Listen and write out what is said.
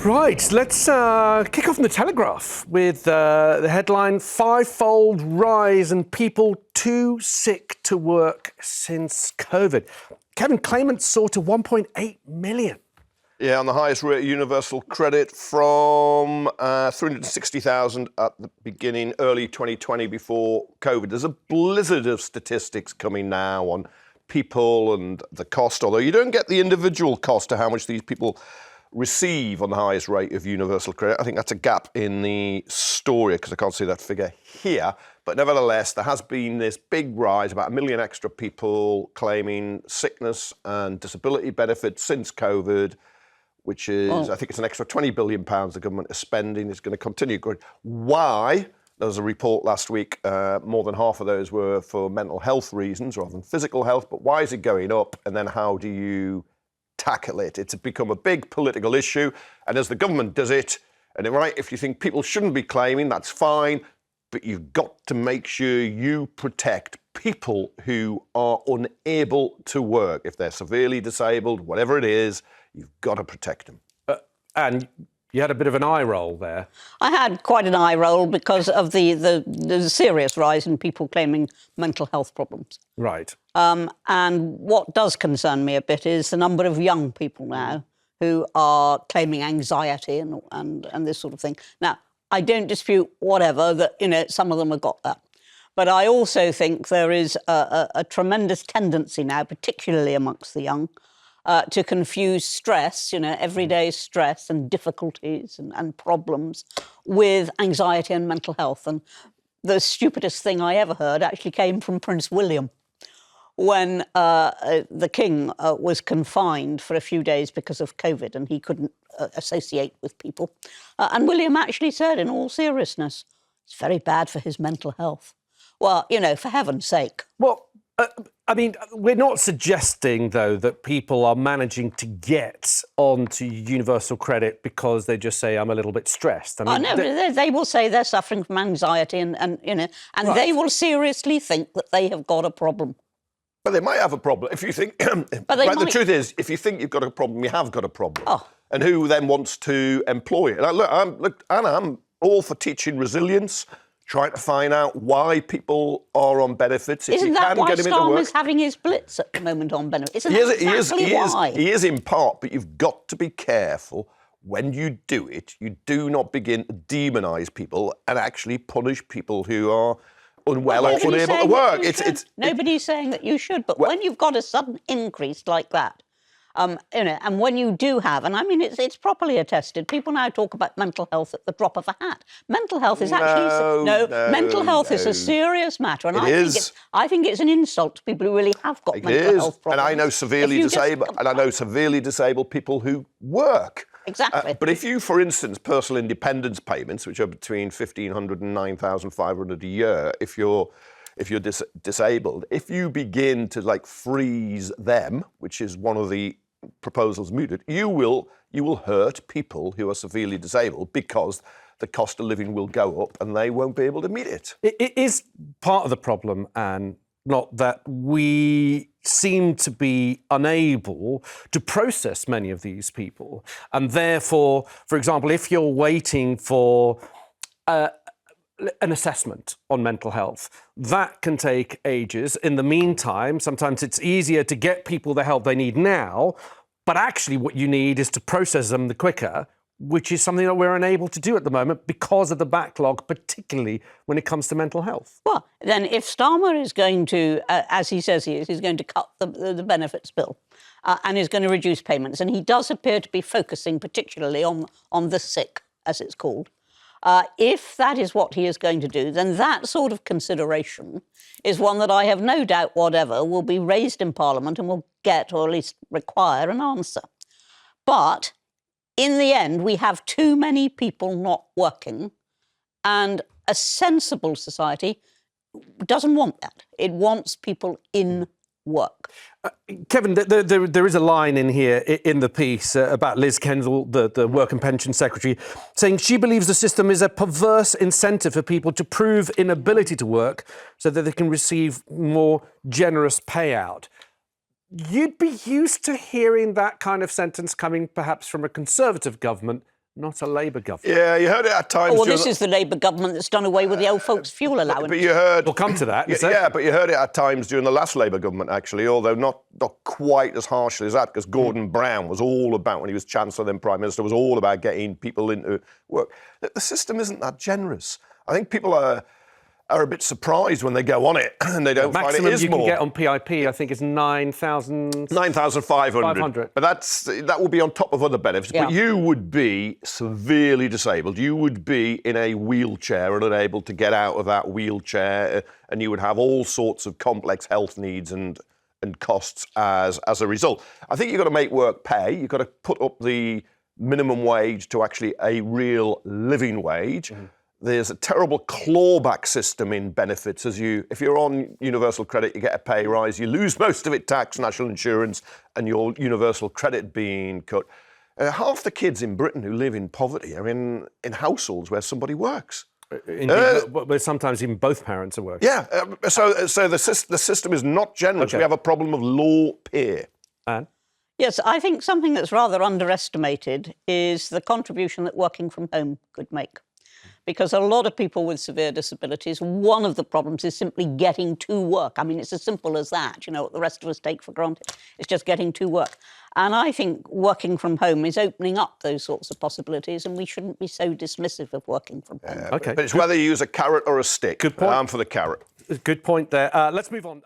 Right, let's kick off in the Telegraph with the headline, five-fold rise in people too sick to work since COVID. Kevin, claimants soar to 1.8 million. Yeah, on the highest rate of universal credit from 360,000 at the beginning, early 2020 before COVID. There's a blizzard of statistics coming now on people and the cost, although you don't get the individual cost of how much these people receive on the highest rate of universal credit. I think that's a gap in the story because I can't see that figure here. But nevertheless, there has been this big rise, about 1 million extra people claiming sickness and disability benefits since COVID, which is, I think it's an extra £20 billion the government is spending. It's going to continue growing. Why? There was a report last week, more than half of those were for mental health reasons rather than physical health. But why is it going up? And then how do you tackle it? It's become a big political issue. And as the government does it, and right, if you think people shouldn't be claiming, that's fine. But you've got to make sure you protect people who are unable to work. If they're severely disabled, whatever it is, you've got to protect them. And you had a bit of an eye roll there. I had quite an eye roll because of the serious rise in people claiming mental health problems. Right. And what does concern me a bit is the number of young people now who are claiming anxiety and this sort of thing. Now, I don't dispute whatever that, some of them have got that. But I also think there is a tremendous tendency now, particularly amongst the young, to confuse stress, everyday stress and difficulties and problems with anxiety and mental health. And the stupidest thing I ever heard actually came from Prince William when the King was confined for a few days because of COVID and he couldn't associate with people. And William actually said, in all seriousness, it's very bad for his mental health. Well, for heaven's sake. Well, we're not suggesting, though, that people are managing to get onto universal credit because they just say, I'm a little bit stressed. They will say they're suffering from anxiety and right. They will seriously think that they have got a problem. But they might have a problem. If you think, the truth is, if you think you've got a problem, you have got a problem. Oh. And who then wants to employ it? And I'm all for teaching resilience, trying to find out why people are on benefits. Isn't that why Starmer's having his blitz at the moment on benefits? He is in part, but you've got to be careful when you do it. You do not begin to demonise people and actually punish people who are unwell or unable to work. Nobody's saying that you should, but when you've got a sudden increase like that, and when you do have, and it's properly attested. People now talk about mental health at the drop of a hat. Mental health is mental health is a serious matter, and I think it's an insult to people who really have got mental health problems. And I know severely disabled people who work. Exactly. But if you, for instance, personal independence payments, which are between $1,500 and $9,500 a year, if you're disabled, if you begin to freeze them, which is one of the proposals mooted, you will hurt people who are severely disabled because the cost of living will go up and they won't be able to meet it. It is part of the problem, and not that we seem to be unable to process many of these people. And therefore, for example, if you're waiting for an assessment on mental health, that can take ages. In the meantime, sometimes it's easier to get people the help they need now, but actually what you need is to process them the quicker, which is something that we're unable to do at the moment because of the backlog, particularly when it comes to mental health. Well, then if Starmer is going to, as he says he is, he's going to cut the benefits bill and is going to reduce payments, and he does appear to be focusing particularly on the sick, as it's called, if that is what he is going to do, then that sort of consideration is one that I have no doubt whatever will be raised in Parliament and will get, or at least require, an answer. But in the end, we have too many people not working, and a sensible society doesn't want that. It wants people in work. Kevin, there is a line in here in the piece about Liz Kendall, the Work and Pension Secretary, saying she believes the system is a perverse incentive for people to prove inability to work so that they can receive more generous payout. You'd be used to hearing that kind of sentence coming perhaps from a Conservative government, not a Labour government. Yeah, you heard it at times. Oh, well, during this is the Labour government that's done away with the old folks' fuel allowance. But you heard. We'll come to that. Yeah, but you heard it at times during the last Labour government, actually, although not quite as harshly as that, because Gordon Brown was all about, when he was Chancellor, then Prime Minister, was all about getting people into work. The system isn't that generous. I think people are a bit surprised when they go on it and they don't find it is you more. can get on PIP, I think, is 9,000... 9,500. But that would be on top of other benefits. Yeah. But you would be severely disabled. You would be in a wheelchair and unable to get out of that wheelchair, and you would have all sorts of complex health needs and costs as a result. I think you've got to make work pay. You've got to put up the minimum wage to actually a real living wage. Mm-hmm. There's a terrible clawback system in benefits. If you're on universal credit, you get a pay rise. You lose most of it, tax, national insurance, and your universal credit being cut. Half the kids in Britain who live in poverty are in households where somebody works. Indeed, but sometimes even both parents are working. Yeah, so the system is not generous. Okay. We have a problem of law peer. Anne? Yes, I think something that's rather underestimated is the contribution that working from home could make. Because a lot of people with severe disabilities, one of the problems is simply getting to work. I mean, it's as simple as that, what the rest of us take for granted. It's just getting to work. And I think working from home is opening up those sorts of possibilities, and we shouldn't be so dismissive of working from home. Okay. But it's whether you use a carrot or a stick. Good point. I'm for the carrot. Good point there. Let's move on.